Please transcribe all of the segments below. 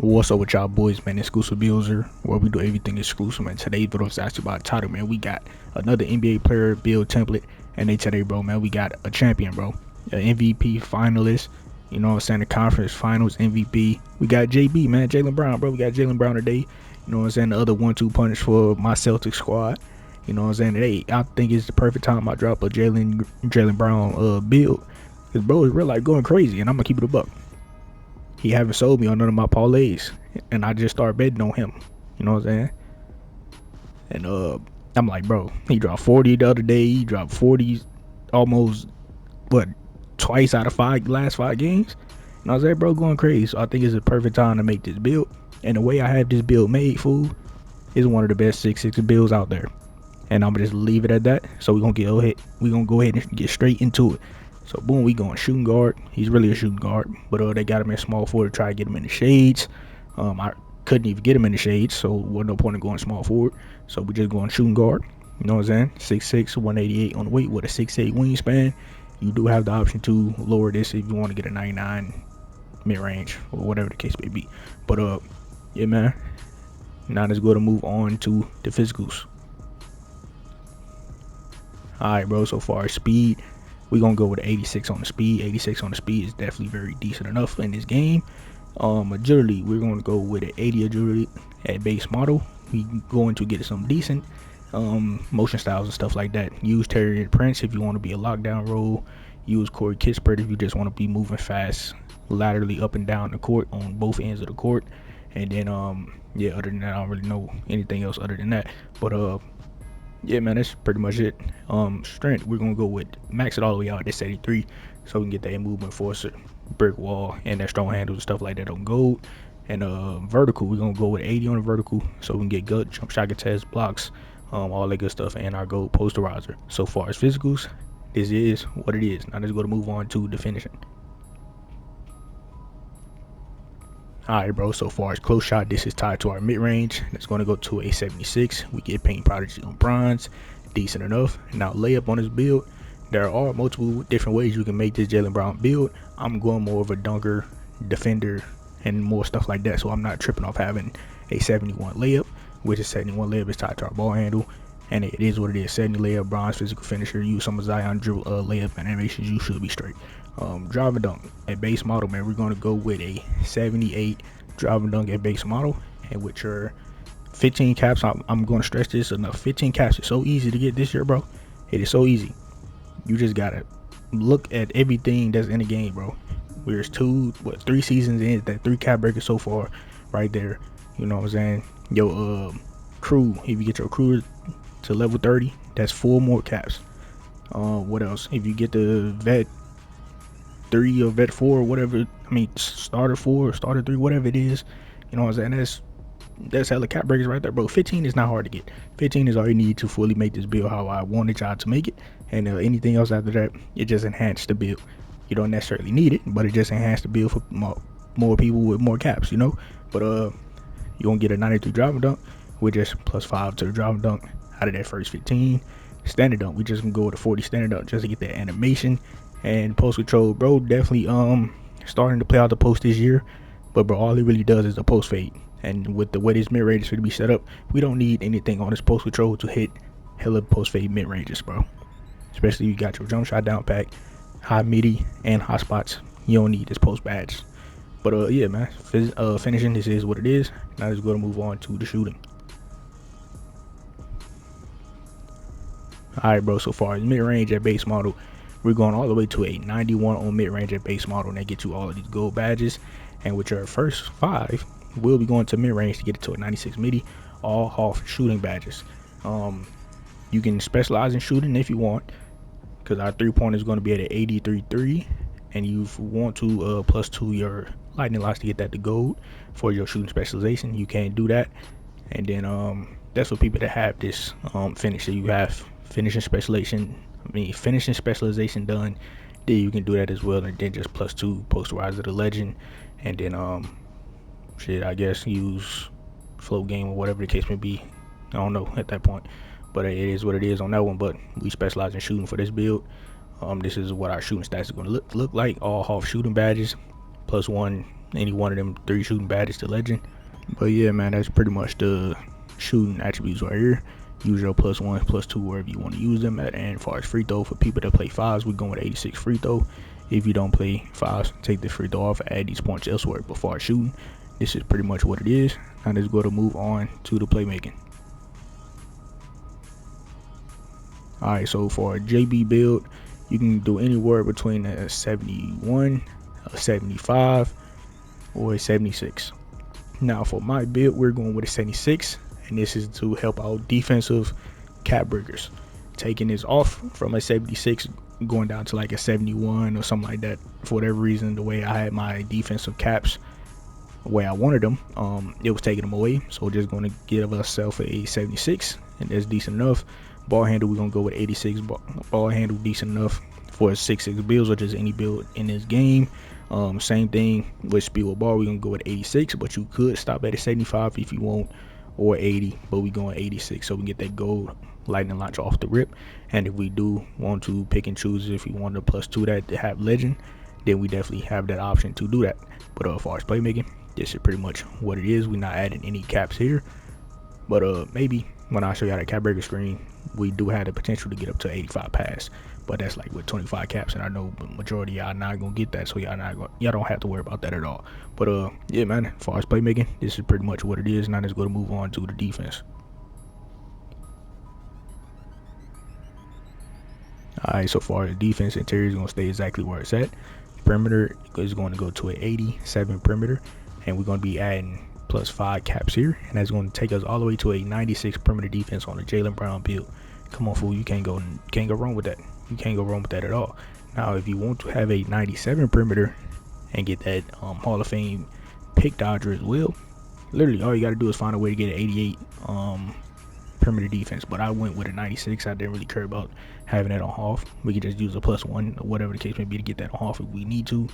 What's up with y'all boys, man? Exclusivebuildz, where we do everything exclusive, man. Today's video is actually about a title, man. We got another NBA player build template, and today, bro, man, we got a champion, bro. An MVP finalist, you know what I'm saying, the conference finals MVP. We got JB, man, Jaylen Brown, bro. We got Jaylen Brown today, you know what I'm saying, the other 1-2 punch for my Celtics squad. You know what I'm saying? Today, I think it's the perfect time I drop a Jaylen Brown build. Because, bro, is really like going crazy, and I'm going to keep it a buck. He haven't sold me on none of my parlays, and I just started betting on him. You know what I'm saying? And I'm like, bro, he dropped 40 the other day. He dropped 40 almost twice out of last five games. And I was like, bro, going crazy. So I think it's a perfect time to make this build. And the way I have this build made, fool, is one of the best 6-6 builds out there. And I'm gonna just leave it at that. So we're gonna go ahead and get straight into it. So boom, we going shooting guard. He's really a shooting guard, but they got him in small forward to try to get him in the shades. I couldn't even get him in the shades, so wasn't no point in going small forward. So we just going shooting guard. You know what I'm saying? 6'6", 188 on the weight with a 6'8" wingspan. You do have the option to lower this if you want to get a 99 mid range or whatever the case may be. But yeah, man. Now let's go to move on to the physicals. All right, bro. So far as speed, we're going to go with 86 on the speed. 86 on the speed is definitely very decent enough in this game. Agility, we're going to go with an 80 agility at base model. We going to get some decent motion styles and stuff like that. Use Terry and Prince if you want to be a lockdown role. Use Corey Kispert if you just want to be moving fast laterally up and down the court on both ends of the court. And then, yeah, other than that, I don't really know anything else other than that. But, yeah, man, that's pretty much it. Strength, we're gonna go with max it all the way out at 83, so we can get that movement forcer, brick wall, and that strong handles and stuff like that on gold. And vertical, we're gonna go with 80 on the vertical, so we can get gut, jump shot contest, blocks, all that good stuff, and our gold posterizer. So far as physicals, this is what it is. Now let's go to move on to the finishing. Alright, bro, so far as close shot, this is tied to our mid-range. It's going to go to a 76. We get paint prodigy on bronze, decent enough. Now layup on this build, there are multiple different ways you can make this Jaylen Brown build. I'm going more of a dunker, defender, and more stuff like that, so I'm not tripping off having a 71 layup, which is 71 layup is tied to our ball handle. And it is what it is. 70 layup, bronze, physical finisher. Use some of Zion dribble layup and animations. You should be straight. Driving dunk at base model, man. We're going to go with a 78 driving dunk at base model. And with your 15 caps, I'm going to stress this enough. 15 caps is so easy to get this year, bro. It is so easy. You just got to look at everything that's in the game, bro. There's 3 seasons in, that 3 cap breakers so far right there. You know what I'm saying? Your crew, if you get your crew to level 30, that's 4 more caps. What else? If you get the vet 3 or vet 4 or whatever, I mean starter 4 or starter 3, whatever it is, you know what I'm saying, that's hella cap breakers right there, bro. 15 is not hard to get. 15 is all you need to fully make this build how I wanted y'all to make it, and anything else after that, it just enhanced the build. You don't necessarily need it, but it just enhanced the build for more people with more caps, you know. But you're gonna get a 93 driving dunk with just +5 to the driving dunk out of that first 15. Standard dunk, we just gonna go with a 40 standard dunk just to get that animation. And post control, bro, definitely starting to play out the post this year, but bro, all it really does is the post fade. And with the way this mid range is going to be set up, we don't need anything on this post control to hit hella post fade mid ranges, bro. Especially if you got your jump shot down pack, high Middy, and hot spots. You don't need this post badge. But yeah, man, finishing, this is what it is. Now let's go to move on to the shooting. All right, bro, so far as mid range at base model, we're going all the way to a 91 on mid range at base model, and that gets you all of these gold badges. And with your first 5, we'll be going to mid range to get it to a 96 Middy, all half shooting badges. You can specialize in shooting if you want, because our 3-point is going to be at an 83.3, and you want to +2 your lightning locks to get that to gold for your shooting specialization. You can do that, and then that's for people that have this finish. So you have finishing specialization done, then you can do that as well, and then just +2 posterizer the legend, and then I guess use float game or whatever the case may be. I don't know at that point, but it is what it is on that one. But we specialize in shooting for this build. This is what our shooting stats is going to look like. All half shooting badges, +1 any one of them 3 shooting badges to legend. But yeah, man, that's pretty much the shooting attributes right here. Use your +1, +2 wherever you want to use them at. And as far as free throw, for people that play 5s, we're going with 86 free throw. If you don't play 5s, take the free throw off and add these points elsewhere. But as far as shooting, this is pretty much what it is. Now let's go to move on to the playmaking. Alright, so for a JB build, you can do anywhere between a 71, a 75, or a 76. Now for my build, we're going with a 76, and this is to help out defensive cap breakers. Taking this off from a 76, going down to like a 71 or something like that. For whatever reason, the way I had my defensive caps, the way I wanted them, it was taking them away. So we're just going to give ourselves a 76, and that's decent enough. Ball handle, we're going to go with 86. Ball handle, decent enough for a 6'6 builds or just any build in this game. Same thing with speed with ball, we're going to go with 86, but you could stop at a 75 if you want, or 80, but we're going 86 so we get that gold lightning launch off the rip. And if we do want to pick and choose, if we want to +2 that to have legend, then we definitely have that option to do that. But as far as playmaking, this is pretty much what it is. We're not adding any caps here, but maybe when I show y'all that cap breaker screen, we do have the potential to get up to 85 pass, but that's like with 25 caps, and I know the majority of y'all not gonna get that, so y'all don't have to worry about that at all. But yeah, man, as far as playmaking, this is pretty much what it is. Now let's go to move on to the defense. Alright, so far the defense, interior is gonna stay exactly where it's at. Perimeter is going to go to an 87 perimeter, and we're going to be adding +5 caps here, and that's going to take us all the way to a 96 perimeter defense on the Jaylen Brown build. Come on, fool, you can't go wrong with that. You can't go wrong with that at all. Now, if you want to have a 97 perimeter and get that Hall of Fame pick dodger as well, literally all you got to do is find a way to get an 88 perimeter defense. But I went with a 96. I didn't really care about having that on off. We could just use a +1 or whatever the case may be to get that on off if we need to.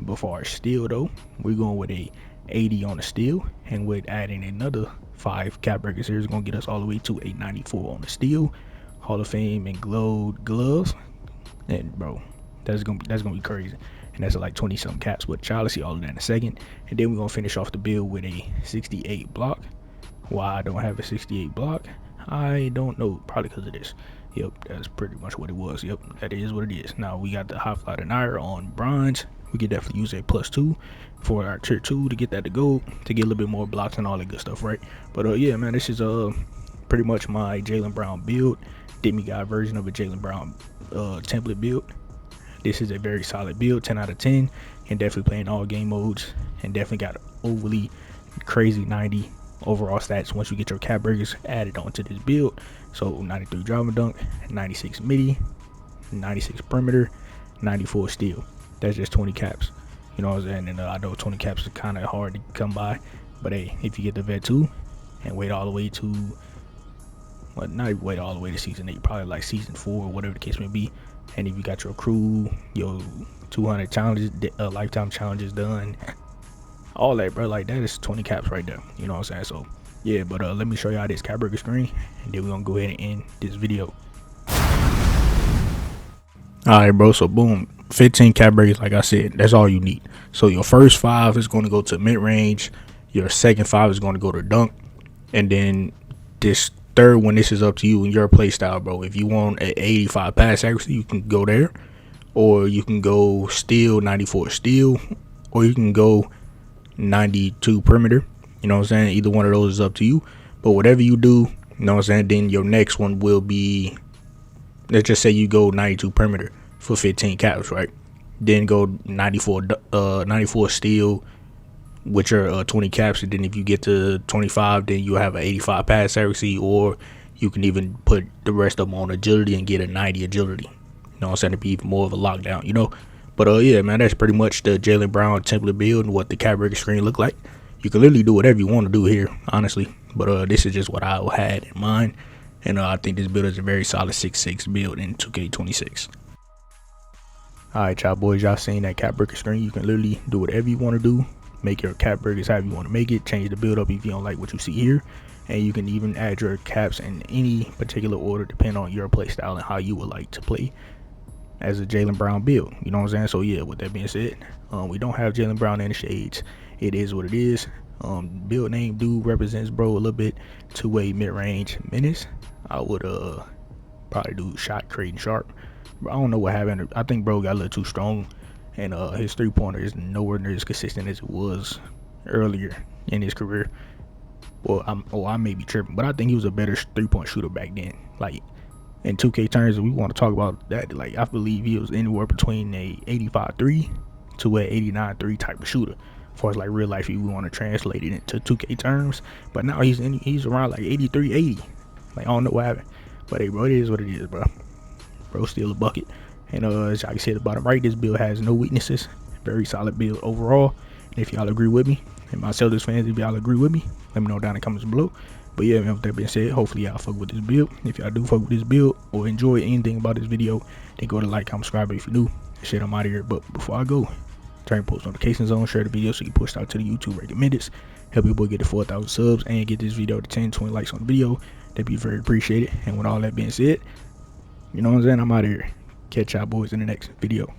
Before our steal though, we're going with a 80 on the steal, and with adding another 5 cap breakers here is going to get us all the way to a 94 on the steal. Hall of Fame and glowed gloves, and bro, that's gonna be crazy. And that's like 20 something caps, but y'all see all of that in a second. And then we're gonna finish off the build with a 68 block. Why I don't have a 68 block, I don't know, probably because of this. Yep, that's pretty much what it was. Yep, that is what it is. Now we got the high fly denier on bronze. We could definitely use a +2 for our tier 2 to get that to gold, to get a little bit more blocks and all that good stuff, right? But yeah, man, this is pretty much my Jaylen Brown build, demigod version of a Jaylen Brown template build. This is a very solid build, 10 out of 10, and definitely playing all game modes, and definitely got overly crazy 90 overall stats once you get your cap breakers added onto this build. So 93 driving dunk, 96 midi, 96 perimeter, 94 steal. That's just 20 caps, you know what I'm saying? And I know 20 caps is kind of hard to come by, but hey, if you get the vet 2 and wait all the way to, well, not even wait all the way to season 8, probably like season 4 or whatever the case may be, and if you got your crew, your 200 challenges, lifetime challenges done, all that, bro, like that is 20 caps right there, you know what I'm saying? So yeah, but let me show y'all this cap breaker screen, and then we're gonna go ahead and end this video. Alright, bro, so boom, 15 cap breakers, like I said, that's all you need. So your first 5 is going to go to mid-range, your second 5 is going to go to dunk, and then this third one, this is up to you and your play style, bro. If you want an 85 pass accuracy, you can go there, or you can go steal, 94 steal, or you can go 92 perimeter. You know what I'm saying? Either one of those is up to you. But whatever you do, you know what I'm saying, then your next one will be, let's just say you go 92 perimeter for 15 caps, right? Then go 94 steal with your 20 caps, and then if you get to 25, then you have an 85 pass accuracy, or you can even put the rest of them on agility and get a 90 agility. You know what I'm saying? To be even more of a lockdown, you know? But yeah, man, that's pretty much the Jaylen Brown template build and what the cap breaker screen look like. You can literally do whatever you want to do here, honestly. But this is just what I had in mind. And I think this build is a very solid 6'6 build in 2K26. Alright, y'all boys, y'all seen that cap breaker screen. You can literally do whatever you want to do. Make your cap breakers however you want to make it. Change the build up if you don't like what you see here. And you can even add your caps in any particular order depending on your play style and how you would like to play. as a Jaylen Brown build. You know what I'm saying? So yeah, with that being said, we don't have Jaylen Brown in the shades. It is what it is. Build name dude represents bro a little bit. Two-way mid-range menace. I would probably do shot creating sharp. But I don't know what happened. I think bro got a little too strong, and his 3-pointer is nowhere near as consistent as it was earlier in his career. Well, I may be tripping, but I think he was a better 3-point shooter back then. Like in 2K terms, we want to talk about that. Like I believe he was anywhere between a 85-3 to a 89-3 type of shooter. As far as like real life, if we want to translate it into 2K terms, but now he's around like 83-80. Like I don't know what happened, but hey, bro, it is what it is, bro. Bro, still a bucket. And as I said, at the bottom right, this build has no weaknesses. Very solid build overall. And if y'all agree with me, and my Celtics fans, if y'all agree with me, let me know down in the comments below. But yeah, man, with that being said, hopefully y'all fuck with this build. If y'all do fuck with this build or enjoy anything about this video, then go to like, comment, subscribe if you're new. Shit, I'm out of here. But before I go, turn post notifications on, share the video so you get pushed out to the YouTube recommendeds. Help your boy get to 4,000 subs and get this video to 10, 20 likes on the video. That'd be very appreciated. And with all that being said, you know what I'm saying? I'm out of here. Catch y'all boys in the next video.